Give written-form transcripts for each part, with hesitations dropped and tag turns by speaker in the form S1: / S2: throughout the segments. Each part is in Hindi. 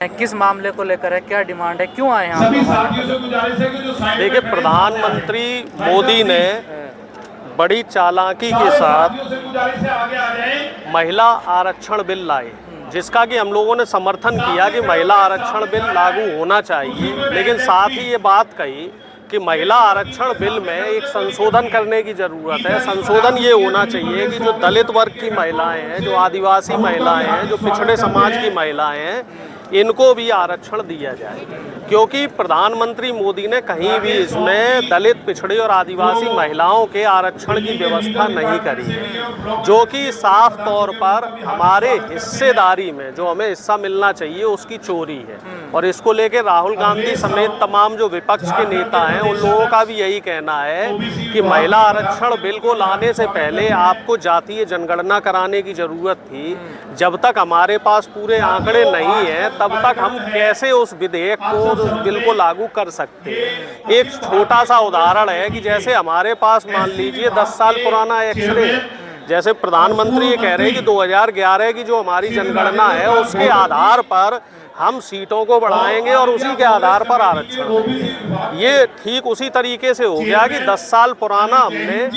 S1: किस मामले को लेकर है, क्या डिमांड है, क्यों आए हैं?
S2: देखिए, प्रधानमंत्री मोदी ने बड़ी चालाकी के साथ महिला आरक्षण बिल लाए, जिसका कि हम लोगों ने समर्थन किया कि महिला आरक्षण बिल लागू होना चाहिए। लेकिन साथ ही ये बात कही कि महिला आरक्षण बिल में एक संशोधन करने की ज़रूरत है। संशोधन ये होना चाहिए कि जो दलित वर्ग की महिलाएं हैं, जो आदिवासी महिलाएं हैं, जो पिछड़े समाज की महिलाएं हैं, इनको भी आरक्षण दिया जाए, क्योंकि प्रधानमंत्री मोदी ने कहीं भी इसमें दलित, पिछड़ी और आदिवासी महिलाओं के आरक्षण की व्यवस्था नहीं करी है, जो कि साफ तौर पर हमारे हिस्सेदारी में जो हमें हिस्सा मिलना चाहिए उसकी चोरी है। और इसको लेकर राहुल गांधी समेत तमाम जो विपक्ष के नेता हैं, उन लोगों का भी यही कहना है कि महिला आरक्षण बिल को लाने से पहले आपको जातीय जनगणना कराने की ज़रूरत थी। जब तक हमारे पास पूरे आंकड़े नहीं हैं, तब तक हम कैसे उस विधेयक को, उस बिल को लागू कर सकते हैं। एक छोटा सा उदाहरण है कि जैसे हमारे पास मान लीजिए 10 साल पुराना एक्सरे, जैसे प्रधानमंत्री ये कह रहे हैं कि 2011 की जो हमारी जनगणना है उसके आधार पर हम सीटों को बढ़ाएंगे और उसी के आधार पर आरक्षण। ये ठीक उसी तरीके से हो गया कि 10 साल पुराना हमने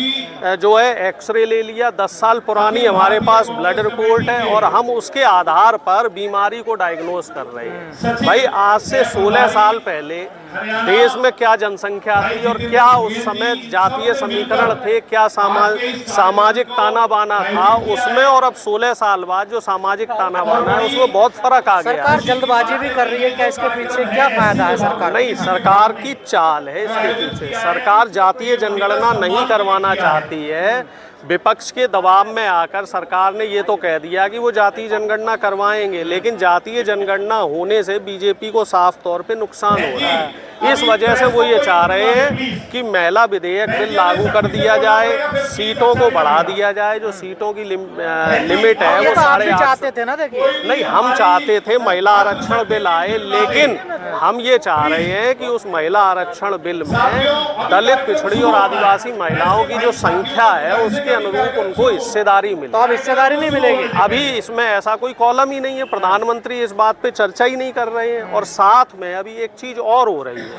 S2: जो है एक्सरे ले लिया, 10 साल पुरानी हमारे पास ब्लड रिपोर्ट है और हम उसके आधार पर बीमारी को डायग्नोज कर रहे हैं। भाई, आज से 16 साल पहले देश में क्या जनसंख्या थी और क्या उस समय जातीय समीकरण थे, क्या सामाजिक ताना बाना था उसमें, और अब 16 साल बाद जो सामाजिक ताना बाना है उसमें बहुत फर्क आ गया।
S1: सरकार जल्दबाजी भी कर रही है, क्या इसके पीछे क्या फायदा है सरकार?
S2: नहीं, सरकार की चाल है इसके पीछे। सरकार जातीय जनगणना नहीं करवाना चाहती है। विपक्ष के दबाव में आकर सरकार ने ये तो कह दिया कि वो जातीय जनगणना करवाएंगे, लेकिन जातीय जनगणना होने से बीजेपी को साफ तौर पे नुकसान हो रहा है। इस वजह से वो ये चाह रहे हैं कि महिला विधेयक बिल लागू कर दिया जाए, सीटों को बढ़ा दिया जाए। जो सीटों की लिमिट है वो 850
S1: चाहते थे ना। देखिए,
S2: नहीं, हम चाहते थे महिला आरक्षण बिल आए, लेकिन हम ये चाह रहे हैं कि उस महिला आरक्षण बिल में दलित, पिछड़ी और आदिवासी महिलाओं की जो संख्या है उसके अनुरूप उनको हिस्सेदारी मिले।
S1: तो अब हिस्सेदारी नहीं मिलेगी?
S2: अभी इसमें ऐसा कोई कॉलम ही नहीं है। प्रधानमंत्री इस बात पे चर्चा ही नहीं कर रहे हैं। और साथ में अभी एक चीज और हो रही है,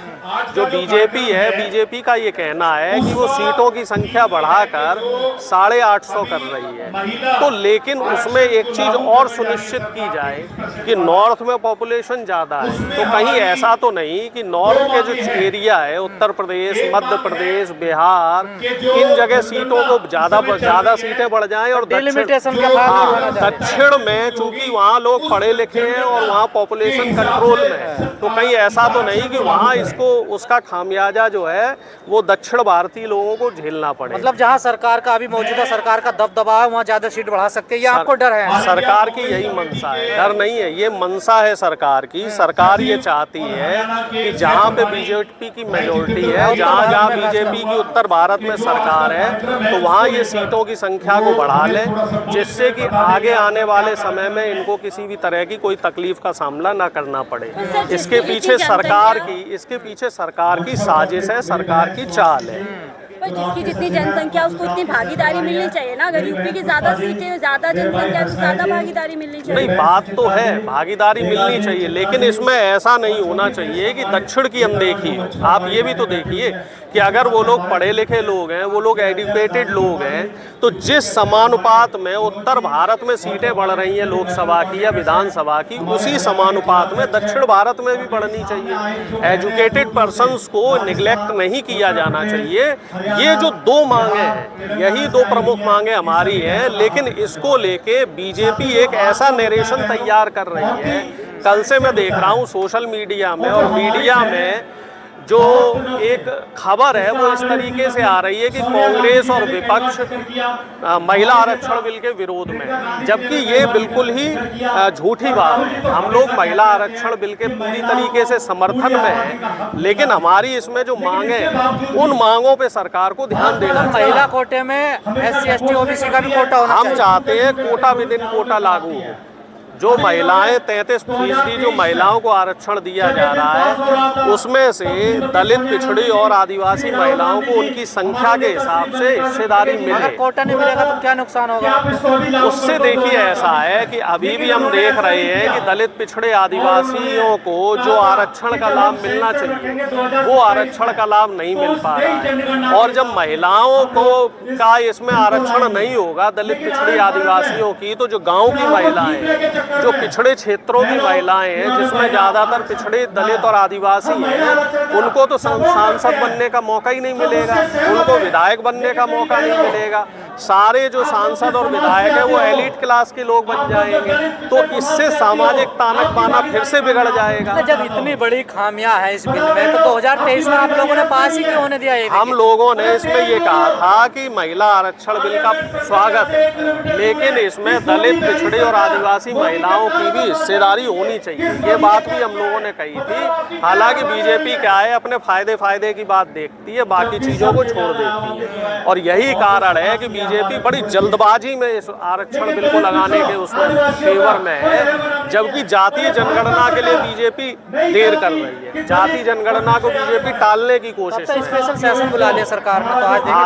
S2: जो बीजेपी है, बीजेपी का ये कहना है कि वो सीटों की संख्या बढ़ाकर 850 कर रही है। तो लेकिन उसमें एक चीज और सुनिश्चित की जाए कि नॉर्थ में पॉपुलेशन ज़्यादा है, तो कहीं ऐसा तो नहीं कि नॉर्थ के जो एरिया है, उत्तर प्रदेश, मध्य प्रदेश, बिहार, इन जगह सीटों को ज़्यादा सीटें बढ़ जाएं और दक्षिण में चूंकि वहाँ लोग पढ़े लिखे हैं और वहाँ पॉपुलेशन कंट्रोल में है, तो कहीं ऐसा तो नहीं कि वहाँ इसको उसका खामियाजा जो है वो दक्षिण भारतीय लोगों को झेलना पड़े।
S1: मतलब जहाँ सरकार का अभी मौजूदा सरकार का दबदबा है वहाँ ज़्यादा सीट बढ़ा सकते हैं, ये आपको डर है?
S2: सरकार की यही मंशा है, डर नहीं है, ये मंशा है सरकार की। सरकार ये चाहती है कि जहाँ पे बीजेपी की मेजोरिटी है, जहाँ जहाँ बीजेपी की उत्तर भारत में सरकार है, तो वहाँ ये सीटों की संख्या को बढ़ा ले, जिससे कि आगे आने वाले समय में इनको किसी भी तरह की कोई तकलीफ का सामना ना करना पड़े। इसके पीछे सरकार की साजिश है, सरकार की चाल है।
S3: पर जिसकी जितनी जनसंख्या उसको इतनी भागीदारी मिलनी चाहिए ना। अगर यूपी की ज्यादा सीटें, ज्यादा जनसंख्या तो ज्यादा भागीदारी मिलनी चाहिए।
S2: नहीं, बात तो है, भागीदारी मिलनी चाहिए, लेकिन इसमें ऐसा नहीं होना चाहिए कि दक्षिण की अनदेखी हो। आप ये भी तो देखिए कि अगर वो लोग पढ़े लिखे लोग हैं, वो लोग एजुकेटेड लोग हैं, तो जिस समानुपात में उत्तर भारत में सीटें बढ़ रही हैं लोकसभा की या विधानसभा की, उसी समानुपात में दक्षिण भारत में भी बढ़नी चाहिए। एजुकेटेड पर्सन्स को निगलेक्ट नहीं किया जाना चाहिए। ये जो दो मांगे हैं, यही दो प्रमुख मांगे हमारी हैं, लेकिन इसको लेके बीजेपी एक ऐसा नरेशन तैयार कर रही है। कल से मैं देख रहा हूँ सोशल मीडिया में और मीडिया में जो एक खबर है वो इस तरीके से आ रही है कि कांग्रेस और विपक्ष महिला आरक्षण बिल के विरोध में, जबकि ये बिल्कुल ही झूठी बात है। हम लोग महिला आरक्षण बिल के पूरी तरीके से समर्थन में हैं, लेकिन हमारी इसमें जो मांगे हैं उन मांगों पे सरकार को ध्यान देना चाहिए।
S1: महिला कोटे में SC ST OBC का भी कोटा होना चाहिए।
S2: हम चाहते हैं कोटा विद इन कोटा लागू हो। जो महिलाएं 33% जो महिलाओं को आरक्षण दिया जा रहा है, उसमें से दलित, पिछड़ी और आदिवासी महिलाओं को उनकी संख्या के हिसाब से हिस्सेदारी मिले।
S1: अगर कोटा नहीं मिलेगा तो क्या नुकसान होगा?
S2: उससे देखिए ऐसा है कि अभी भी हम देख रहे हैं कि दलित, पिछड़े, आदिवासियों को जो आरक्षण का लाभ मिलना चाहिए वो आरक्षण का लाभ नहीं मिल पा रहा है। और जब महिलाओं को का इसमें आरक्षण नहीं होगा, दलित, पिछड़ी, आदिवासियों की, तो जो गाँव की महिलाएं, जो पिछड़े क्षेत्रों की महिलाएं हैं जिसमें ज़्यादातर पिछड़े, दलित और आदिवासी हैं, उनको तो सांसद बनने का मौका ही नहीं मिलेगा, उनको विधायक बनने का मौका नहीं मिलेगा। सारे जो सांसद और विधायक हैं वो एलीट क्लास के लोग बन जाएंगे, तो इससे सामाजिक तानक बाना फिर से बिगड़ जाएगा।
S1: जब इतनी बड़ी खामियां हैं इस बिल में, तो 2023 में आप लोगों ने पास ही क्यों होने दिया?
S2: हम लोगों ने इसमें ये कहा था कि महिला आरक्षण बिल का स्वागत है, लेकिन इसमें दलित, पिछड़े और आदिवासी महिलाओं की भी हिस्सेदारी होनी चाहिए, ये बात भी हम लोगों ने कही थी। हालांकि बीजेपी क्या है, अपने फायदे की बात देखती है, बाकी चीज़ों को छोड़ देती है, और यही कारण है कि बीजेपी बड़ी जल्दबाजी में इस आरक्षण बिल को लगाने के उसमें फेवर में है, जबकि जातीय जनगणना के लिए बीजेपी देर कर रही है। जातीय जनगणना को बीजेपी टालने की कोशिश है।
S1: स्पेशल सेशन बुला लिया सरकार ने,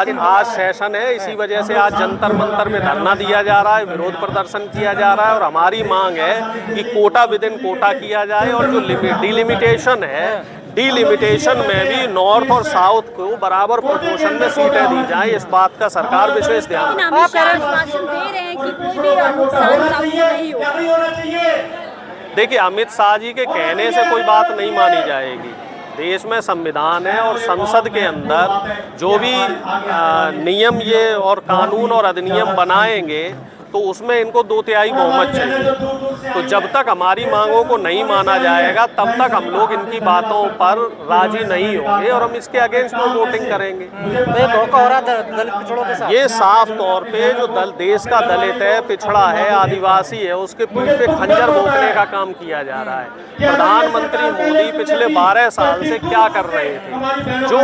S1: तो
S2: आज सेशन है, इसी वजह से आज जंतर मंतर में धरना दिया जा रहा है, विरोध प्रदर्शन किया जा रहा है, और हमारी मांग है कि कोटा विद इन कोटा किया जाए, और जो डिलिमिटेशन है, डिलिमिटेशन में भी नॉर्थ और साउथ को बराबर प्रोपोर्शन में सीटें दी जाएं, इस बात का सरकार विशेष ध्यान
S3: आप आश्वासन दे रहे हैं कि कोई भी नुकसान नहीं होगा।
S2: देखिए, अमित शाह जी के कहने से कोई बात नहीं मानी जाएगी। देश में संविधान है, और संसद के अंदर जो भी नियम ये और कानून और अधिनियम बनाएंगे तो उसमें इनको 2/3 बहुमत चाहिए। तो जब तक हमारी मांगों को नहीं माना जाएगा तब तक हम लोग इनकी बातों पर राजी नहीं होंगे, और हम इसके अगेंस्ट में वोटिंग करेंगे।
S1: तो ये धोखा हो रहा है दलित, पिछड़ों के साथ।
S2: ये साफ तौर पे जो देश का दलित है, पिछड़ा है, आदिवासी है, उसके पीठ पे खंजर भोंकने का काम किया जा रहा है। प्रधानमंत्री मोदी पिछले 12 साल से क्या कर रहे थे? जो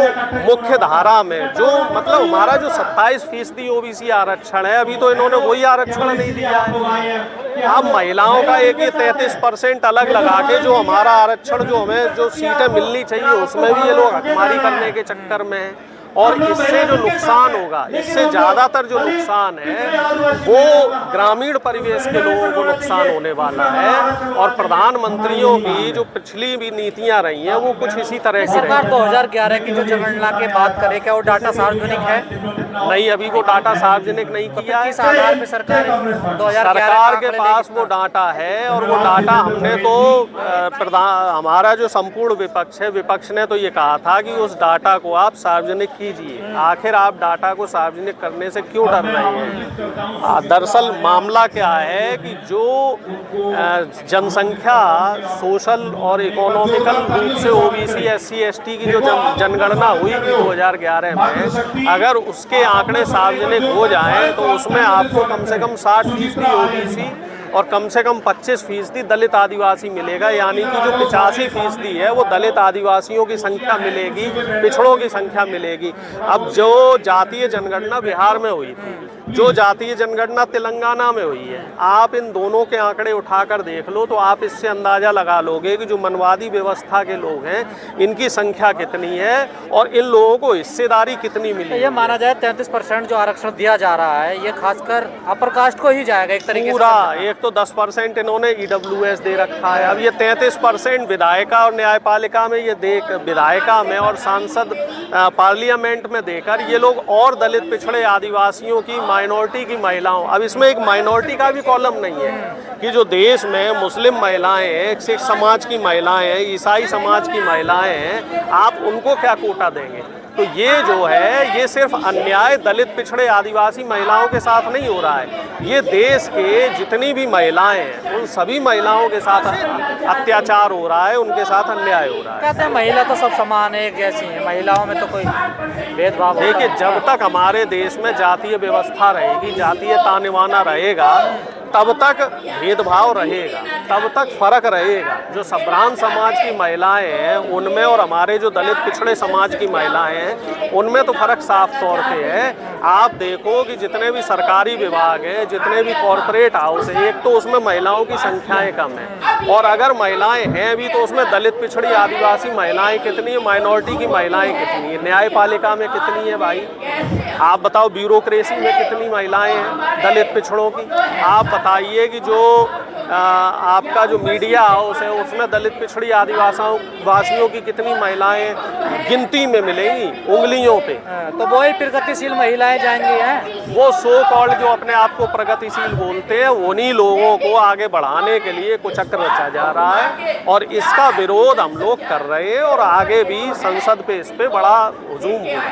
S2: मुख्य धारा में जो मतलब हमारा जो 27% ओबीसी आरक्षण है, अभी तो इन्होंने वही आरक्षण नहीं दिया है। अब महिलाओं का एक ये 33% अलग लगा के जो हमारा आरक्षण, जो हमें जो सीटें मिलनी चाहिए, उसमें भी ये लोग हकमारी करने के चक्कर में हैं। और इससे जो नुकसान होगा, इससे ज़्यादातर जो नुकसान है वो ग्रामीण परिवेश के लोगों को नुकसान होने वाला है। और प्रधानमंत्रियों की जो पिछली भी नीतियां रही हैं वो कुछ इसी तरह की
S1: सरकार 2011 की जो जनगणना की बात करे, क्या वो डाटा सार्वजनिक है?
S2: नहीं, अभी वो डाटा सार्वजनिक नहीं किया है।
S1: किस आधार पे सरकार
S2: के पास वो डाटा है, और वो डाटा हमने तो हमारा जो संपूर्ण विपक्ष है, विपक्ष ने तो ये कहा था कि उस डाटा को आप सार्वजनिक कीजिए। आखिर आप डाटा को सार्वजनिक करने से क्यों डर रहे हैं? दरअसल मामला क्या है कि जो जनसंख्या सोशल और इकोनॉमिकल रूप से ओबीसी, एससी, एसटी की जो जनगणना हुई थी 2011 में, अगर उसके आंकड़े सार्वजनिक हो जाएं तो उसमें आपको कम से कम 60% ओबीसी और कम से कम 25% दलित आदिवासी मिलेगा। यानी कि जो 85% है वो दलित आदिवासियों की संख्या मिलेगी, पिछड़ों की संख्या मिलेगी। अब जो जातीय जनगणना बिहार में हुई थी, जो जातीय जनगणना तेलंगाना में हुई है, आप इन दोनों के आंकड़े उठाकर देख लो तो आप इससे अंदाज़ा लगा लोगे कि जो मनवादी व्यवस्था के लोग हैं इनकी संख्या कितनी है और इन लोगों को हिस्सेदारी कितनी मिली।
S1: ये माना जाए 33% जो आरक्षण दिया जा रहा है ये खासकर अपर कास्ट को ही जाएगा एक तरीके से।
S2: पूरा एक तो 10% इन्होंने ईडब्ल्यूएस दे रखा है। अब ये 33% विधायिका और न्यायपालिका में ये देख, विधायिका में और सांसद पार्लियामेंट में देकर ये लोग और दलित, पिछड़े, आदिवासियों की, माइनॉरिटी की महिलाओं, अब इसमें एक माइनॉरिटी का भी कॉलम नहीं है कि जो देश में मुस्लिम महिलाएं हैं, सिख समाज की महिलाएं हैं, ईसाई समाज की महिलाएं हैं, आप उनको क्या कोटा देंगे? तो ये जो है ये सिर्फ अन्याय दलित, पिछड़े, आदिवासी महिलाओं के साथ नहीं हो रहा है, ये देश के जितनी भी महिलाएं हैं उन सभी महिलाओं के साथ अत्याचार हो रहा है, उनके साथ अन्याय हो रहा है।
S1: कहते हैं महिला तो सब समान है, एक जैसी है, महिलाओं में तो कोई भेदभाव।
S2: देखिए, जब तक हमारे देश में जातीय व्यवस्था रहेगी, जातीय तानेवाना रहेगा, तब तक भेदभाव रहेगा, तब तक फर्क रहेगा। जो सभ्रांत समाज की महिलाएं हैं उनमें और हमारे जो दलित पिछड़े समाज की महिलाएं हैं उनमें तो फर्क साफ तौर पे है। आप देखो कि जितने भी सरकारी विभाग हैं, जितने भी कॉरपोरेट हाउस है, एक तो उसमें महिलाओं की संख्याएं कम है, और अगर महिलाएं हैं भी तो उसमें दलित पिछड़ी आदिवासी महिलाएं कितनी है, माइनॉरिटी की महिलाएं कितनी है, न्यायपालिका में कितनी है भाई? आप बताओ ब्यूरोक्रेसी में कितनी महिलाएं हैं दलित पिछड़ों की? आप बताइए कि जो आपका जो मीडिया हाउस है उसमें दलित पिछड़ी आदिवासियों की कितनी महिलाएं गिनती में मिलेंगी, उंगलियों पे।
S1: तो वही प्रगतिशील महिलाएं जाएंगी हैं।
S2: वो सो कॉल्ड जो अपने आप को प्रगतिशील बोलते हैं उन्हीं लोगों को आगे बढ़ाने के लिए कुचक्र रचा जा रहा है, और इसका विरोध हम लोग कर रहे हैं और आगे भी संसद पे इस पे बड़ा हुजूम होगा।